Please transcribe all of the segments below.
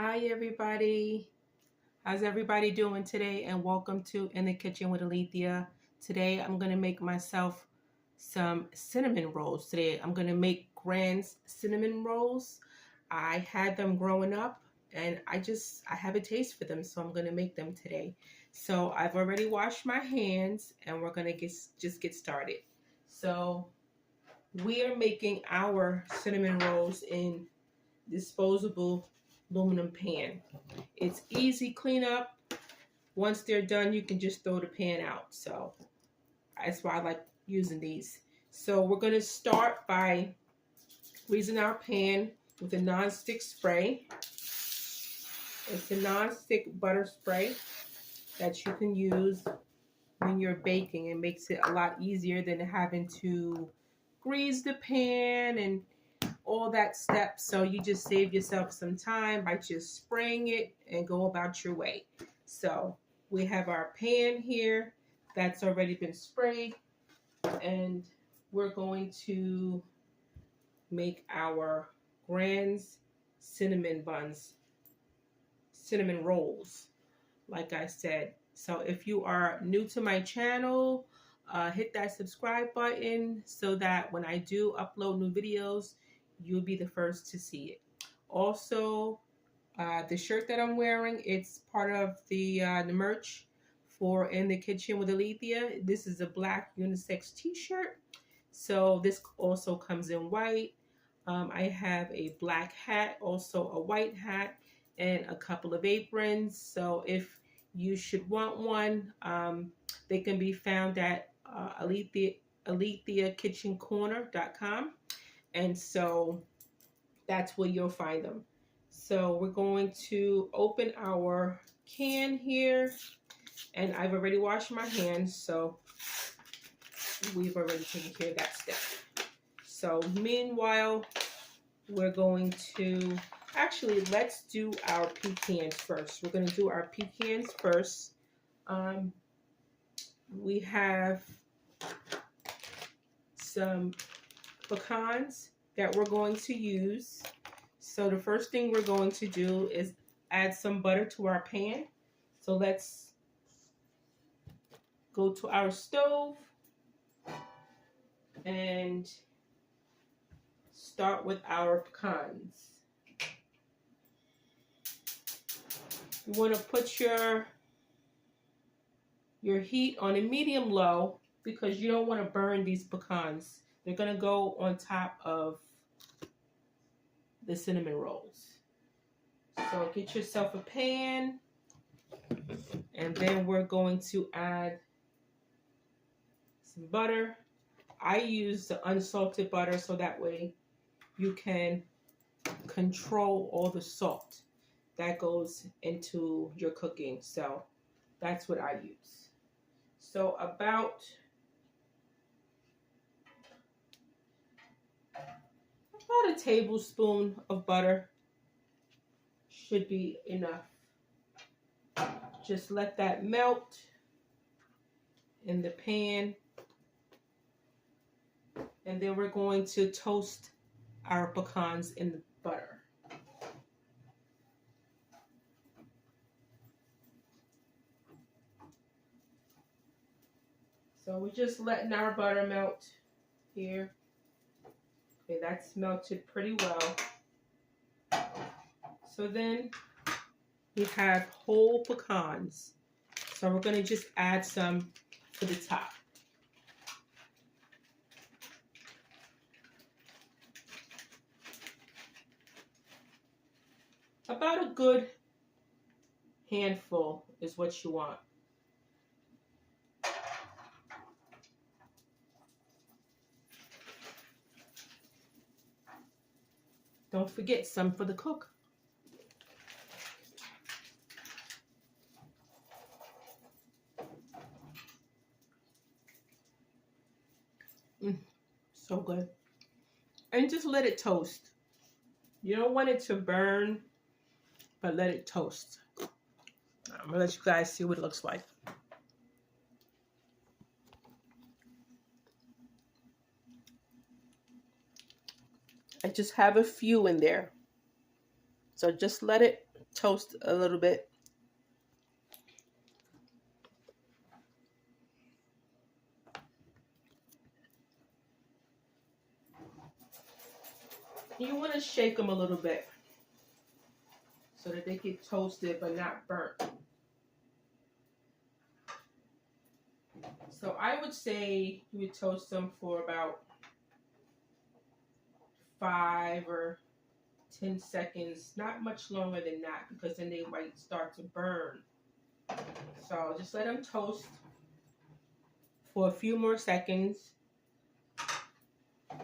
Hi everybody. How's everybody doing today? And welcome to In the Kitchen with Alethea. Today I'm going to make myself some cinnamon rolls. Today I'm going to make Grand's cinnamon rolls. I had them growing up and I have a taste for them, so I'm going to make them today. So I've already washed my hands and we're going to just get started. So we are making our cinnamon rolls in disposable aluminum pan. It's easy cleanup. Once they're done, you can just throw the pan out. So that's why I like using these. So we're going to start by greasing our pan with a non-stick spray. It's a non-stick butter spray that you can use when you're baking. It makes it a lot easier than having to grease the pan and all that step. So you just save yourself some time by just spraying it and go about your way. So we have our pan here that's already been sprayed, and we're going to make our Grand's cinnamon rolls, like I said. So if you are new to my channel, hit that subscribe button so that when I do upload new videos, you'll be the first to see it. Also, the shirt that I'm wearing, it's part of the merch for In the Kitchen with Alethea. This is a black unisex t-shirt. So this also comes in white. I have a black hat, also a white hat, and a couple of aprons. So if you should want one, they can be found at AletheaKitchenCorner.com. And so that's where you'll find them. So we're going to open our can here, and I've already washed my hands, so we've already taken care of that step. So meanwhile, we're going to, actually, let's do our pecans first. We're going to do our pecans first. We have some pecans that we're going to use. So the first thing we're going to do is add some butter to our pan. So let's go to our stove and start with our pecans. You want to put your heat on a medium low because you don't want to burn these pecans. They're going to go on top of the cinnamon rolls. So get yourself a pan, and then we're going to add some butter. I use the unsalted butter so that way you can control all the salt that goes into your cooking. So that's what I use. So about a tablespoon of butter should be enough. Just let that melt in the pan. And then we're going to toast our pecans in the butter. So we're just letting our butter melt here. Okay, that's melted pretty well. So then we have whole pecans. So we're going to just add some to the top. About a good handful is what you want. Don't forget some for the cook. So good. And just let it toast. You don't want it to burn, but let it toast. I'm going to let you guys see what it looks like. I just have a few in there. So just let it toast a little bit. You want to shake them a little bit so that they get toasted but not burnt. So I would say you would toast them for about 5 or 10 seconds, not much longer than that, because then they might start to burn. So just let them toast for a few more seconds,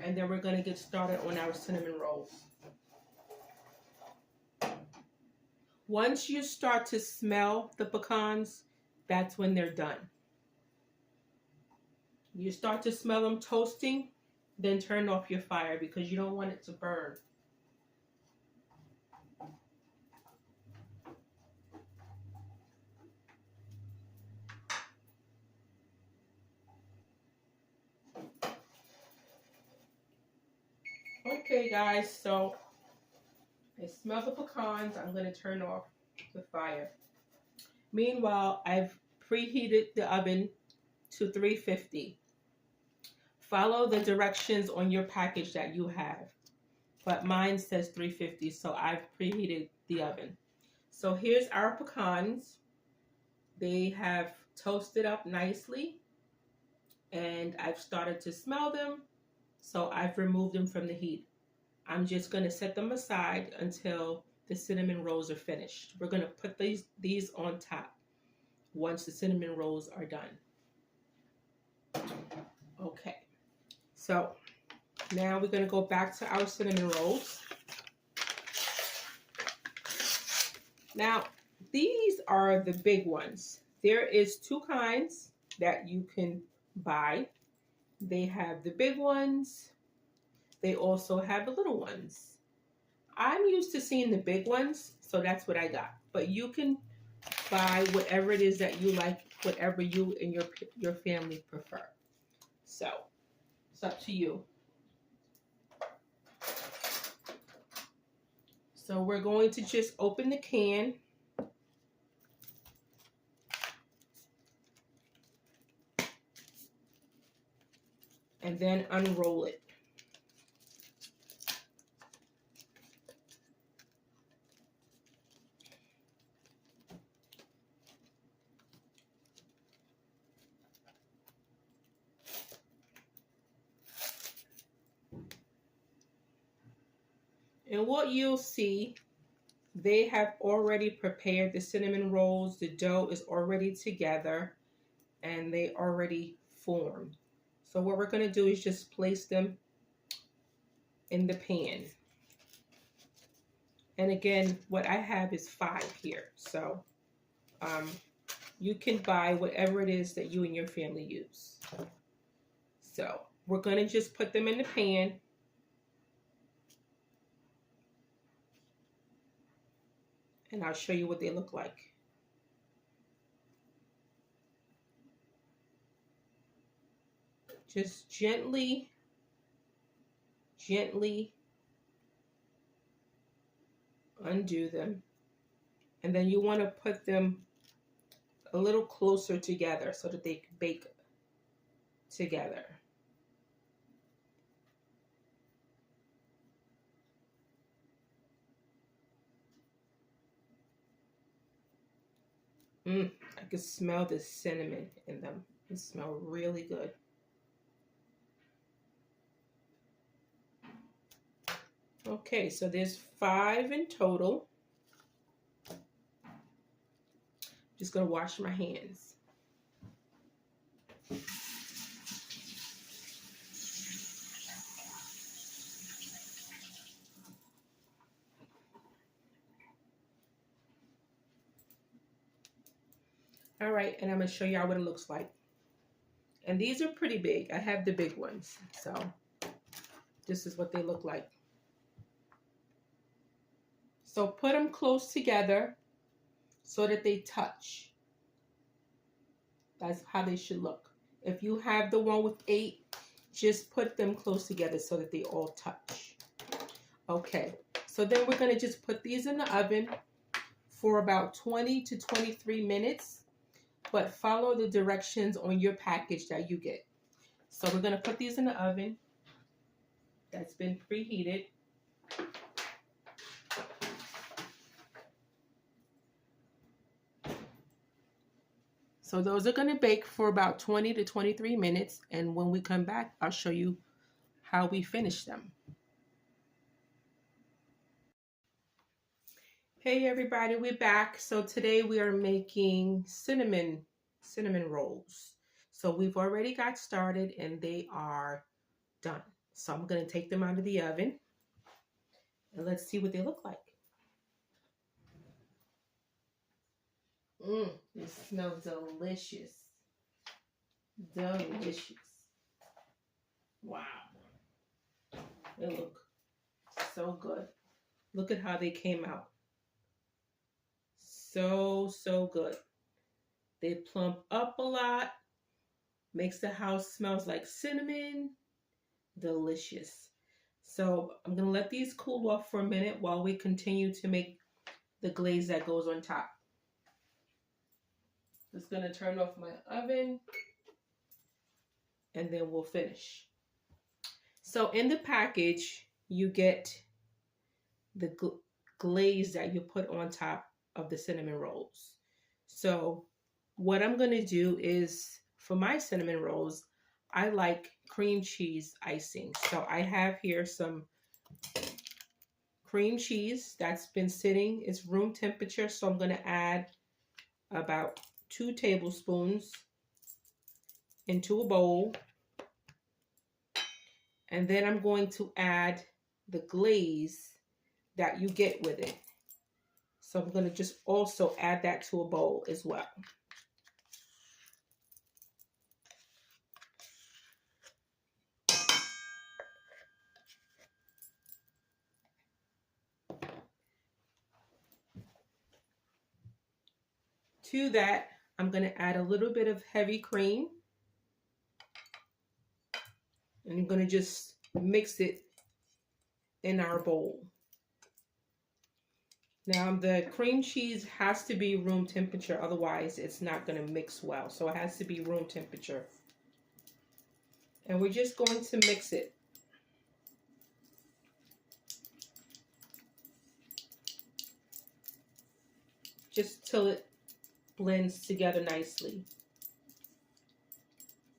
and then we're going to get started on our cinnamon rolls. Once you start to smell the pecans, that's when they're done. You start to smell them toasting, then turn off your fire because you don't want it to burn. Okay guys, so I smell the pecans. I'm going to turn off the fire. Meanwhile, I've preheated the oven to 350. Follow the directions on your package that you have, but mine says 350, so I've preheated the oven. So here's our pecans. They have toasted up nicely, and I've started to smell them, so I've removed them from the heat. I'm just going to set them aside until the cinnamon rolls are finished. We're going to put these on top once the cinnamon rolls are done. Okay, so now we're going to go back to our cinnamon rolls. Now, these are the big ones. There is 2 kinds that you can buy. They have the big ones. They also have the little ones. I'm used to seeing the big ones, so that's what I got. But you can buy whatever it is that you like, whatever you and your family prefer. So it's up to you. So we're going to just open the can. And then unroll it. And what you'll see, they have already prepared the cinnamon rolls. The dough is already together and they already formed. So what we're going to do is just place them in the pan. And again, what I have is 5 here. So you can buy whatever it is that you and your family use. So we're going to just put them in the pan. And I'll show you what they look like. Just gently undo them. And then you want to put them a little closer together so that they can bake together. I can smell the cinnamon in them. They smell really good. Okay, so there's 5 in total. Just gonna wash my hands. All right, and I'm gonna show y'all what it looks like. And these are pretty big. I have the big ones, so this is what they look like. So put them close together so that they touch. That's how they should look. If you have the one with 8, just put them close together so that they all touch. Okay, so then we're gonna just put these in the oven for about 20 to 23 minutes, but follow the directions on your package that you get. So we're going to put these in the oven that's been preheated. So those are going to bake for about 20 to 23 minutes. And when we come back, I'll show you how we finish them. Hey everybody, we're back. So today we are making cinnamon rolls. So we've already got started and they are done. So I'm going to take them out of the oven and let's see what they look like. They smell delicious. Delicious. Wow. They look so good. Look at how they came out. So good. They plump up a lot. Makes the house smells like cinnamon. Delicious. So I'm going to let these cool off for a minute while we continue to make the glaze that goes on top. Just going to turn off my oven and then we'll finish. So in the package, you get the glaze that you put on top of the cinnamon rolls. So what I'm going to do is, for my cinnamon rolls, I like cream cheese icing. So I have here some cream cheese that's been sitting. It's room temperature. So I'm going to add about 2 tablespoons into a bowl. And then I'm going to add the glaze that you get with it. So I'm going to just also add that to a bowl as well. To that, I'm going to add a little bit of heavy cream. And I'm going to just mix it in our bowl. Now the cream cheese has to be room temperature, otherwise it's not going to mix well. So it has to be room temperature. And we're just going to mix it. Just till it blends together nicely.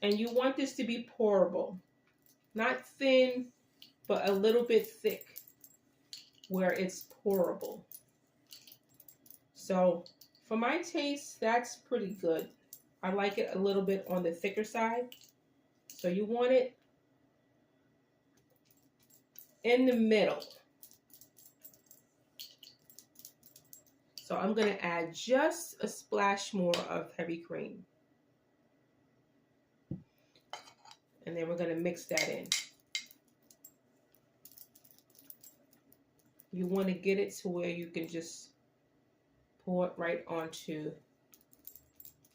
And you want this to be pourable. Not thin, but a little bit thick where it's pourable. So for my taste, that's pretty good. I like it a little bit on the thicker side. So you want it in the middle. So I'm going to add just a splash more of heavy cream. And then we're going to mix that in. You want to get it to where you can just pour it right onto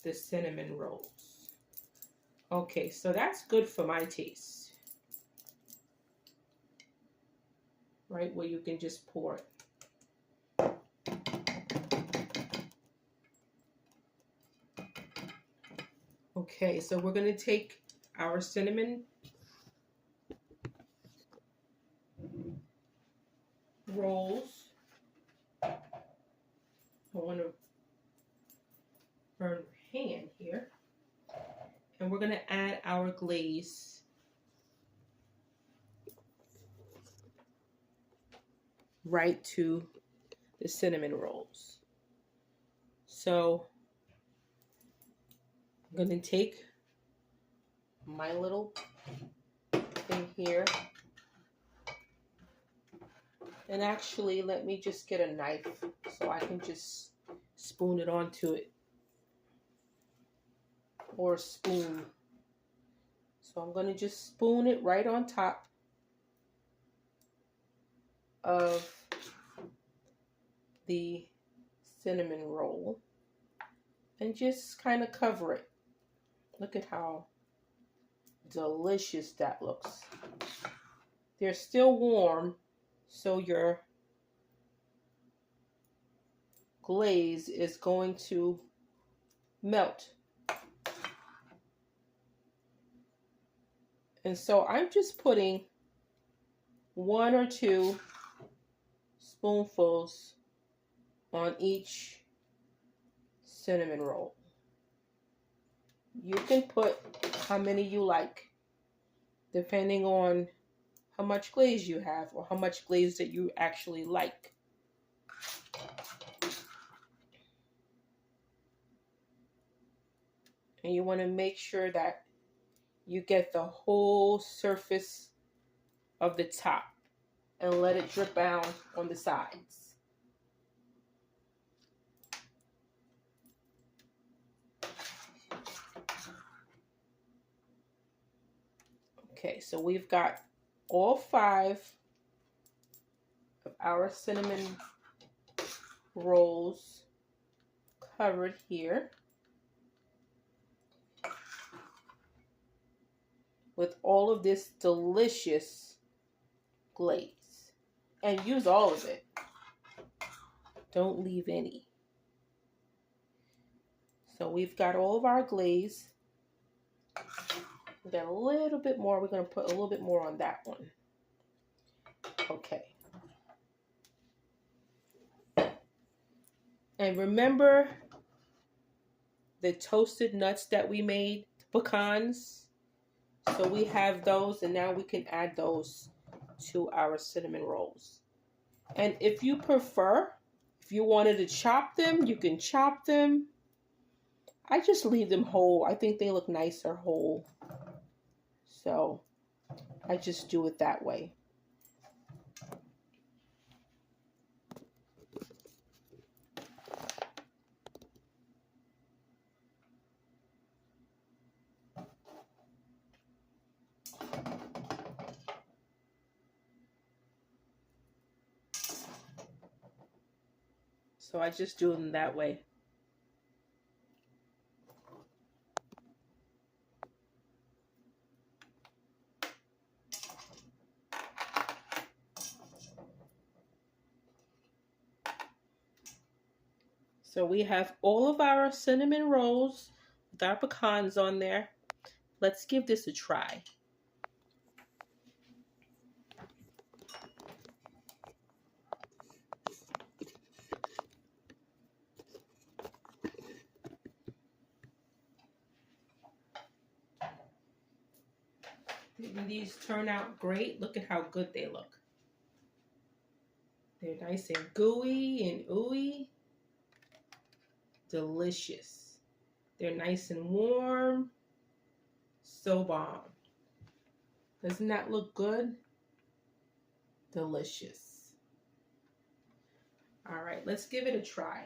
the cinnamon rolls. Okay, so that's good for my taste. Right where you can just pour it. Okay, so we're going to take our cinnamon rolls. I want to burn your hand here. And we're going to add our glaze. Right to the cinnamon rolls. So I'm going to take my little thing here. And actually, let me just get a knife so I can just spoon it onto it. Or a spoon. So I'm going to just spoon it right on top of the cinnamon roll. And just kind of cover it. Look at how delicious that looks. They're still warm, so your glaze is going to melt. And so I'm just putting 1 or 2 spoonfuls on each cinnamon roll. You can put how many you like, depending on how much glaze you have or how much glaze that you actually like. And you want to make sure that you get the whole surface of the top and let it drip down on the sides. Okay, so we've got all 5 of our cinnamon rolls covered here with all of this delicious glaze. And use all of it. Don't leave any. So we've got all of our glaze. We got a little bit more. We're going to put a little bit more on that one. Okay. And remember the toasted nuts that we made, pecans? So we have those, and now we can add those to our cinnamon rolls. And if you prefer, if you wanted to chop them, you can chop them. I just leave them whole. I think they look nicer whole. So I just do it that way. So I just do them that way. So we have all of our cinnamon rolls with our pecans on there. Let's give this a try. Didn't these turn out great? Look at how good they look. They're nice and gooey and ooey. Delicious. They're nice and warm. So bomb. Doesn't that look good? Delicious. All right, let's give it a try.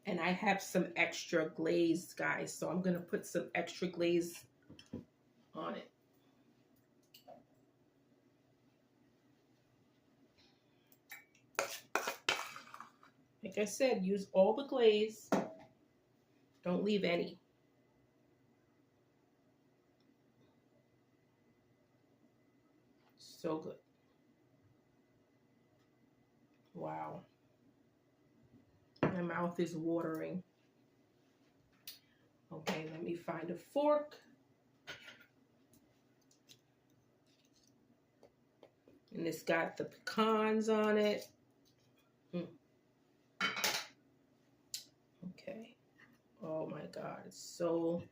And I have some extra glaze, guys, so I'm going to put some extra glaze on it. Like I said, use all the glaze. Don't leave any. So good. Wow. My mouth is watering. Okay, let me find a fork. And it's got the pecans on it. Okay. Oh my God, it's so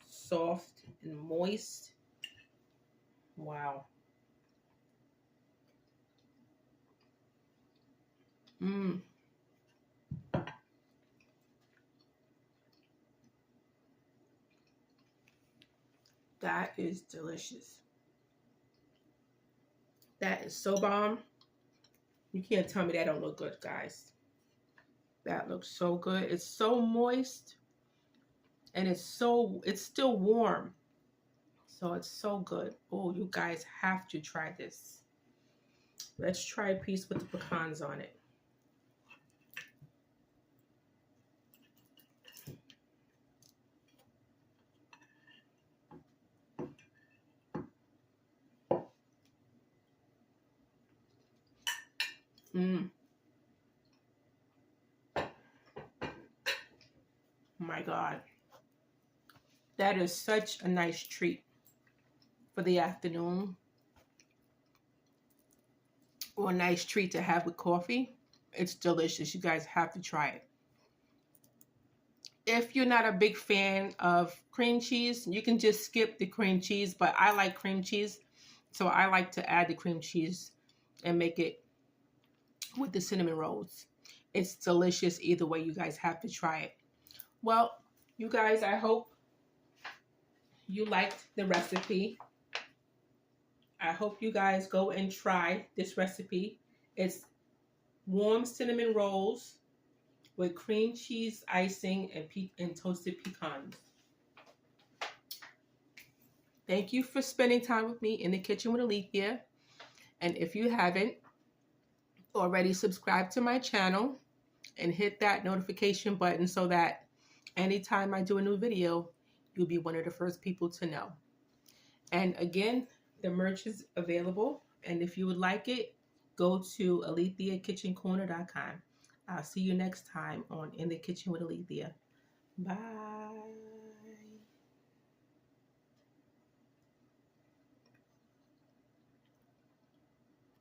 soft and moist. Wow. Mmm. That is delicious. That is so bomb. You can't tell me that don't look good, guys. That looks so good. It's so moist and it's still warm. So it's so good. Oh, you guys have to try this. Let's try a piece with the pecans on it. My God. That is such a nice treat for the afternoon. Or a nice treat to have with coffee. It's delicious. You guys have to try it. If you're not a big fan of cream cheese, you can just skip the cream cheese, but I like cream cheese, so I like to add the cream cheese and make it with the cinnamon rolls. It's delicious either way. You guys have to try it. Well, you guys, I hope you liked the recipe. I hope you guys go and try this recipe. It's warm cinnamon rolls with cream cheese icing and toasted pecans. Thank you for spending time with me in the kitchen with Alethea. And if you haven't already, subscribe to my channel and hit that notification button so that anytime I do a new video, you'll be one of the first people to know. And again, the merch is available. And if you would like it, go to AletheaKitchenCorner.com. I'll see you next time on In the Kitchen with Alethea. Bye.